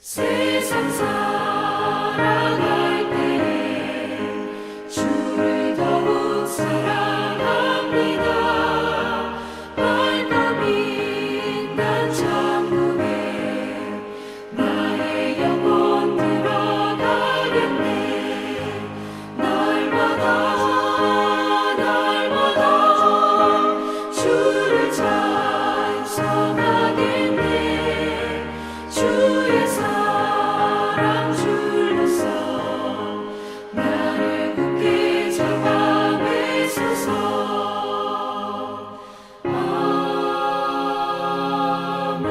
세상 살아갈 때 주를 더욱 사랑합니다. 밝아 빛난 천국에 나의 영혼 들어가겠네. 날마다 주를 찬송하겠네. 주의 사랑 줄로서 나를 굳게 잡아 매소서. 아멘.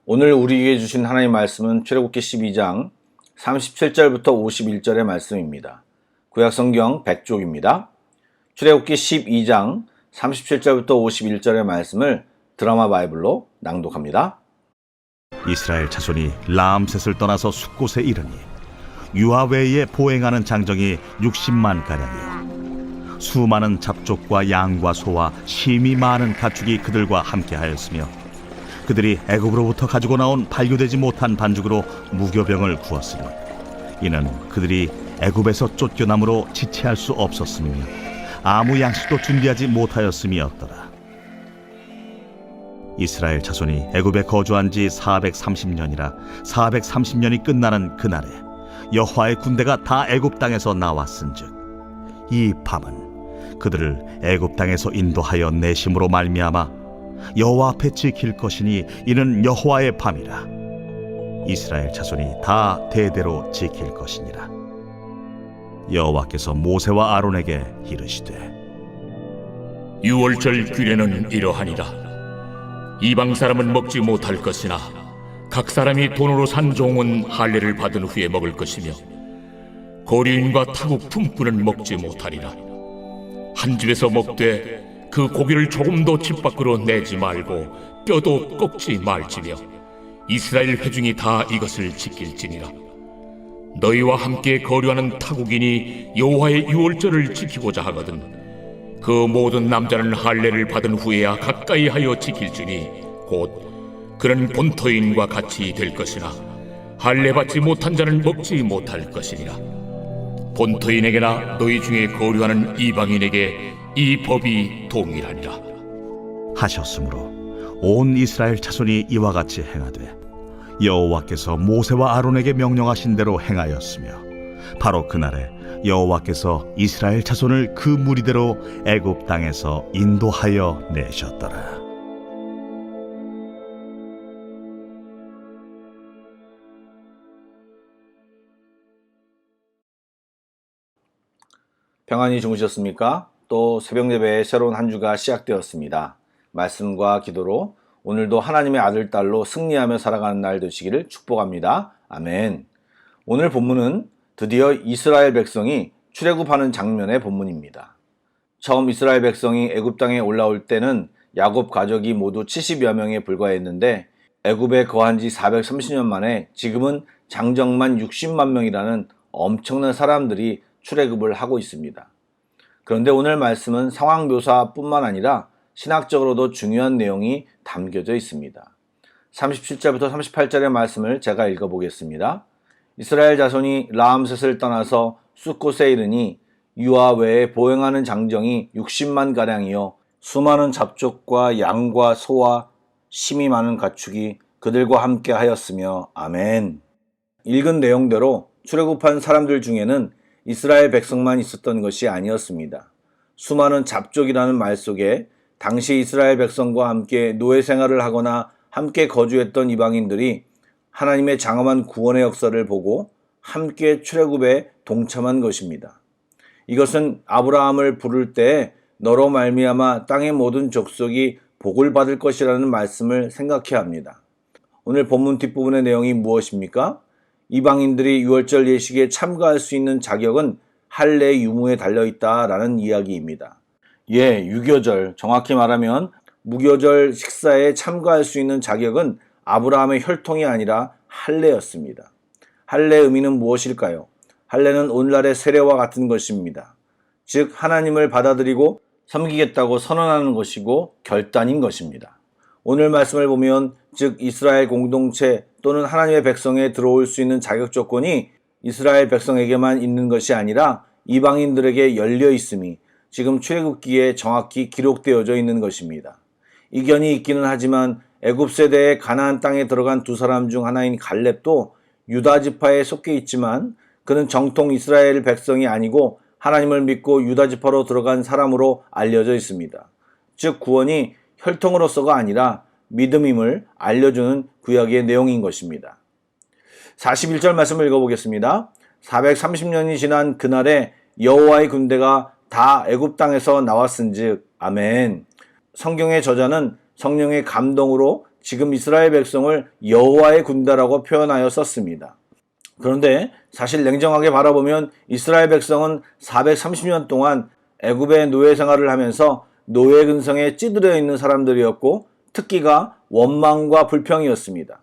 오늘 우리에게 주신 하나님의 말씀은 출애굽기 12장 37절부터 51절의 말씀입니다. 구약성경 100쪽입니다. 출애굽기 12장 37절부터 51절의 말씀을 드라마 바이블로 낭독합니다. 이스라엘 자손이 라암셋을 떠나서 숫곳에 이르니 유아 외에 보행하는 장정이 60만 가량이요 수많은 잡족과 양과 소와 심이 많은 가축이 그들과 함께하였으며 그들이 애굽으로부터 가지고 나온 반류되지 못한 반죽으로 무교병을 구웠으니 이는 그들이 애굽에서 쫓겨남으로 지체할 수 없었으며 아무 양식도 준비하지 못하였음이었더라. 이스라엘 자손이 애굽에 거주한 지 430년이라 430년이 끝나는 그날에 여호와의 군대가 다 애굽 땅에서 나왔은즉 이 밤은 그들을 애굽 땅에서 인도하여 내심으로 말미암아 여호와 앞에 지킬 것이니 이는 여호와의 밤이라. 이스라엘 자손이 다 대대로 지킬 것이니라. 여호와께서 모세와 아론에게 이르시되 유월절 규례는 이러하니라. 이방 사람은 먹지 못할 것이나 각 사람이 돈으로 산 종은 할례를 받은 후에 먹을 것이며 거류인과 타국 품꾼은 먹지 못하리라. 한 집에서 먹되 그 고기를 조금도 집 밖으로 내지 말고 뼈도 꺾지 말지며 이스라엘 회중이 다 이것을 지킬지니라. 너희와 함께 거류하는 타국인이 여호와의 유월절을 지키고자 하거든 그 모든 남자는 할례를 받은 후에야 가까이 하여 지킬지니 곧 그는 본토인과 같이 될 것이나 할례 받지 못한 자는 먹지 못할 것이니라. 본토인에게나 너희 중에 거류하는 이방인에게 이 법이 동일하니라. 하셨으므로 온 이스라엘 자손이 이와 같이 행하되 여호와께서 모세와 아론에게 명령하신 대로 행하였으며 바로 그날에 여호와께서 이스라엘 자손을 그 무리대로 애굽 땅에서 인도하여 내셨더라. 평안히 주무셨습니까? 또 새벽 예배의 새로운 한 주가 시작되었습니다. 말씀과 기도로 오늘도 하나님의 아들, 딸로 승리하며 살아가는 날 되시기를 축복합니다. 아멘. 오늘 본문은 드디어 이스라엘 백성이 출애굽하는 장면의 본문입니다. 처음 이스라엘 백성이 애굽 땅에 올라올 때는 야곱 가족이 모두 70여 명에 불과했는데 애굽에 거한 지 430년 만에 지금은 장정만 60만 명이라는 엄청난 사람들이 출애굽을 하고 있습니다. 그런데 오늘 말씀은 상황 묘사뿐만 아니라 신학적으로도 중요한 내용이 담겨져 있습니다. 37절부터 38절의 말씀을 제가 읽어보겠습니다. 이스라엘 자손이 라암셋을 떠나서 숫곳에 이르니 유아 외에 보행하는 장정이 60만 가량이요 수많은 잡족과 양과 소와 심이 많은 가축이 그들과 함께 하였으며 아멘. 읽은 내용대로 출애굽한 사람들 중에는 이스라엘 백성만 있었던 것이 아니었습니다. 수많은 잡족이라는 말 속에 당시 이스라엘 백성과 함께 노예 생활을 하거나 함께 거주했던 이방인들이 하나님의 장엄한 구원의 역사를 보고 함께 출애굽에 동참한 것입니다. 이것은 아브라함을 부를 때 너로 말미암아 땅의 모든 족속이 복을 받을 것이라는 말씀을 생각해야 합니다. 오늘 본문 뒷부분의 내용이 무엇입니까? 이방인들이 유월절 예식에 참가할 수 있는 자격은 할례 유무에 달려있다라는 이야기입니다. 유교절, 정확히 말하면 무교절 식사에 참가할 수 있는 자격은 아브라함의 혈통이 아니라 할례였습니다. 할례의 의미는 무엇일까요? 할례는 오늘날의 세례와 같은 것입니다. 즉 하나님을 받아들이고 섬기겠다고 선언하는 것이고 결단인 것입니다. 오늘 말씀을 보면 즉 이스라엘 공동체 또는 하나님의 백성에 들어올 수 있는 자격 조건이 이스라엘 백성에게만 있는 것이 아니라 이방인들에게 열려 있음이 지금 출애굽기에 정확히 기록되어져 있는 것입니다. 이견이 있기는 하지만 애굽 세대의 가나안 땅에 들어간 두 사람 중 하나인 갈렙도 유다 지파에 속해 있지만 그는 정통 이스라엘 백성이 아니고 하나님을 믿고 유다 지파로 들어간 사람으로 알려져 있습니다. 즉 구원이 혈통으로서가 아니라 믿음임을 알려주는 구약의 내용인 것입니다. 41절 말씀을 읽어보겠습니다. 430년이 지난 그날에 여호와의 군대가 다 애굽 땅에서 나왔은즉 아멘. 성경의 저자는 성령의 감동으로 지금 이스라엘 백성을 여호와의 군대라고 표현하여 썼습니다. 그런데 사실 냉정하게 바라보면 이스라엘 백성은 430년 동안 애굽의 노예 생활을 하면서 노예 근성에 찌들어 있는 사람들이었고 특기가 원망과 불평이었습니다.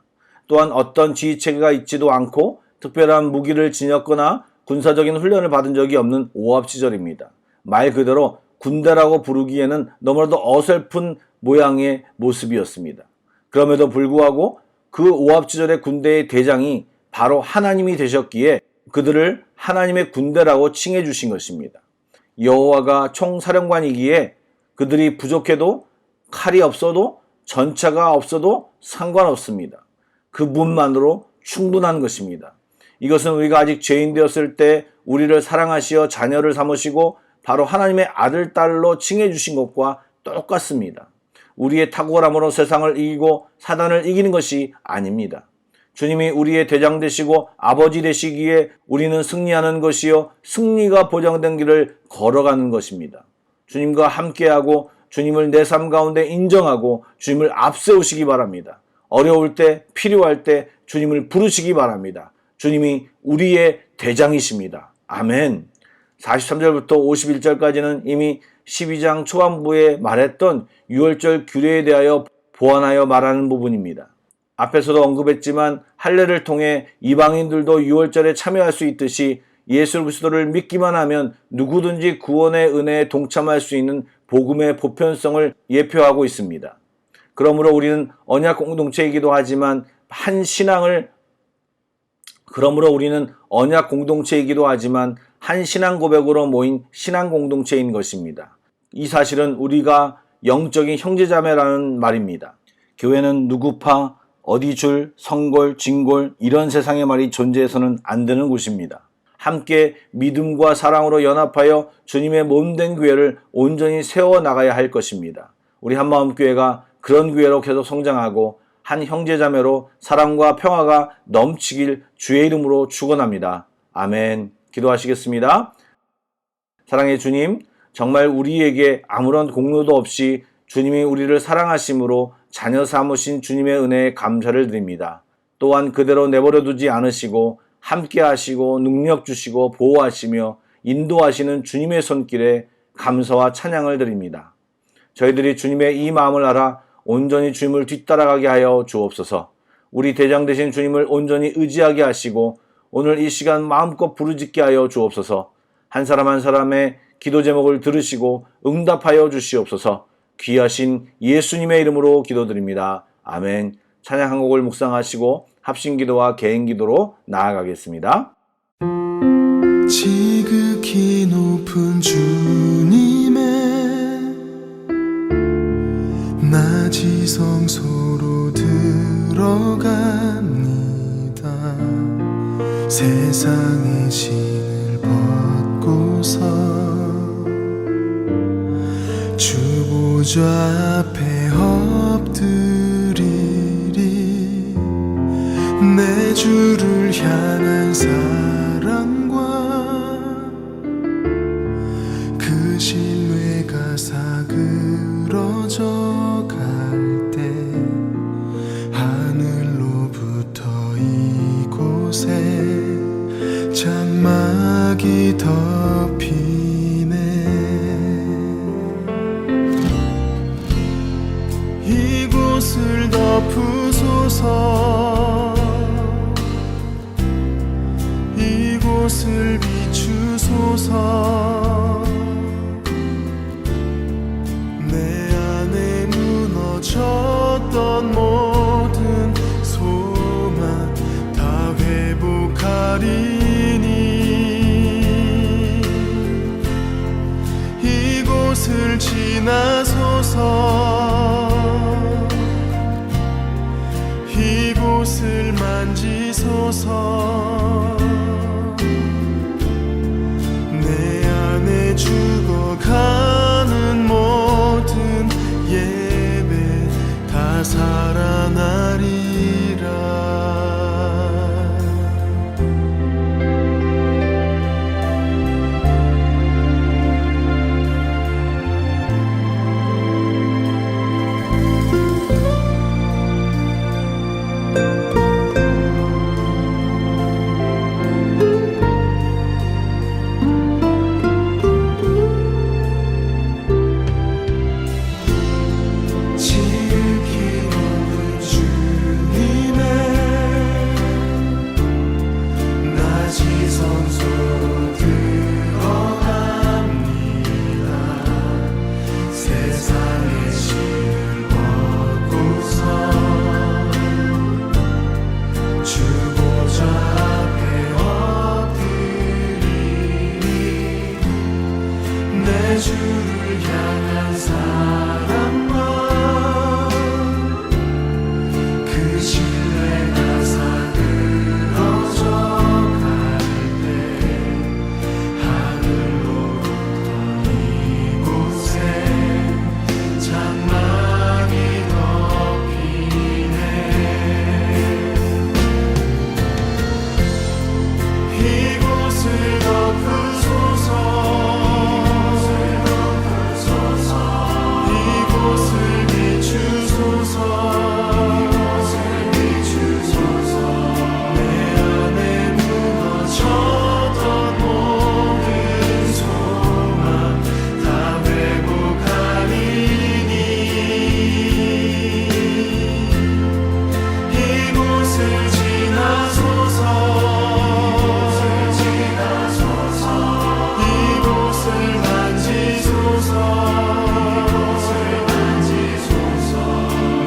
또한 어떤 지휘체계가 있지도 않고 특별한 무기를 지녔거나 군사적인 훈련을 받은 적이 없는 오합지졸입니다. 말 그대로 군대라고 부르기에는 너무나도 어설픈 모양의 모습이었습니다. 그럼에도 불구하고 그 오합지졸의 군대의 대장이 바로 하나님이 되셨기에 그들을 하나님의 군대라고 칭해 주신 것입니다. 여호와가 총사령관이기에 그들이 부족해도 칼이 없어도 전차가 없어도 상관없습니다. 그 문만으로 충분한 것입니다. 이것은 우리가 아직 죄인 되었을 때 우리를 사랑하시어 자녀를 삼으시고 바로 하나님의 아들, 딸로 칭해 주신 것과 똑같습니다. 우리의 탁월함으로 세상을 이기고 사단을 이기는 것이 아닙니다. 주님이 우리의 대장 되시고 아버지 되시기에 우리는 승리하는 것이요 승리가 보장된 길을 걸어가는 것입니다. 주님과 함께하고 주님을 내 삶 가운데 인정하고 주님을 앞세우시기 바랍니다. 어려울 때 필요할 때 주님을 부르시기 바랍니다. 주님이 우리의 대장이십니다. 아멘. 43절부터 51절까지는 이미 12장 초반부에 말했던 유월절 규례에 대하여 보완하여 말하는 부분입니다. 앞에서도 언급했지만 할례를 통해 이방인들도 유월절에 참여할 수 있듯이 예수 그리스도를 믿기만 하면 누구든지 구원의 은혜에 동참할 수 있는 복음의 보편성을 예표하고 있습니다. 그러므로 우리는 언약 공동체이기도 하지만 한 신앙 고백으로 모인 신앙 공동체인 것입니다. 이 사실은 우리가 영적인 형제자매라는 말입니다. 교회는 누구파, 어디 줄, 성골, 진골 이런 세상의 말이 존재해서는 안 되는 곳입니다. 함께 믿음과 사랑으로 연합하여 주님의 몸된 교회를 온전히 세워나가야 할 것입니다. 우리 한마음교회가 그런 교회로 계속 성장하고 한 형제자매로 사랑과 평화가 넘치길 주의 이름으로 축원합니다. 아멘. 기도하시겠습니다. 사랑의 주님, 정말 우리에게 아무런 공로도 없이 주님이 우리를 사랑하심으로 자녀 삼으신 주님의 은혜에 감사를 드립니다. 또한 그대로 내버려 두지 않으시고 함께 하시고 능력 주시고 보호하시며 인도하시는 주님의 손길에 감사와 찬양을 드립니다. 저희들이 주님의 이 마음을 알아 온전히 주님을 뒤따라가게 하여 주옵소서. 우리 대장 되신 주님을 온전히 의지하게 하시고 오늘 이 시간 마음껏 부르짖게 하여 주옵소서. 한 사람 한 사람의 기도 제목을 들으시고 응답하여 주시옵소서. 귀하신 예수님의 이름으로 기도드립니다. 아멘. 찬양 한 곡을 묵상하시고 합심기도와 개인기도로 나아가겠습니다. 지극히 높은 주님의 낮이 성소로 들어갑니다. 세상의 신을 벗고서 주 보좌 앞에 엎드리리. 내 주를 향한 사랑과 그 신뢰가 이곳을 덮으소서 이곳을 비추소서 내 안에 무너졌던 모든 소망 다 회복하리니 이곳을 지나소서 이곳을 만지소서 내 안에 죽어가는 모든 예배 다 살아나리라 지키는 주님의 나지성소로 들어갑니다 세상의 신을 벗고서 주 보좌 앞에 엎드리니 내 주를 향한 사랑과 그 신뢰가 사그러져 갈 때 하늘로부터 이곳에 장막이 덮이네 이곳을 덮으소서 이곳을 비추소서 내 안에 무너졌던 모든 소망 다 회복하리니 이곳을 지나소서 이곳을 만지소서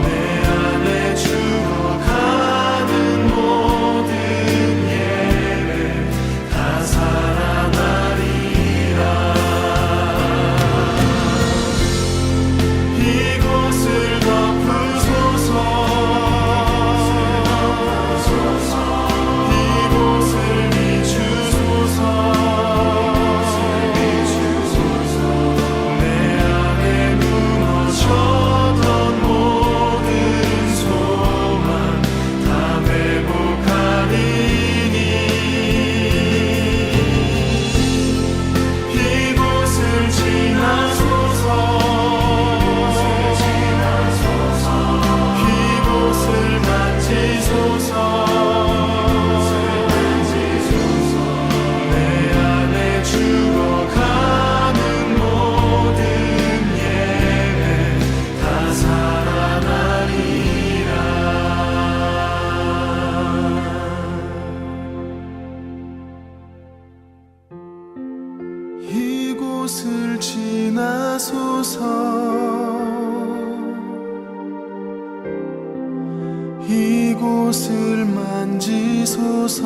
내 안에 죽어가는 모든 예배 다 살아나리라 이곳을 덮으소서 이곳을 비추소서 내 안에 무너졌던 모든 소망 다 회복하리니 이곳을 지나소서 이곳을 만지소서 내 안에 죽어가는 모든 예배 다 살아나리라 이곳을 지나소서 이곳을 만지소서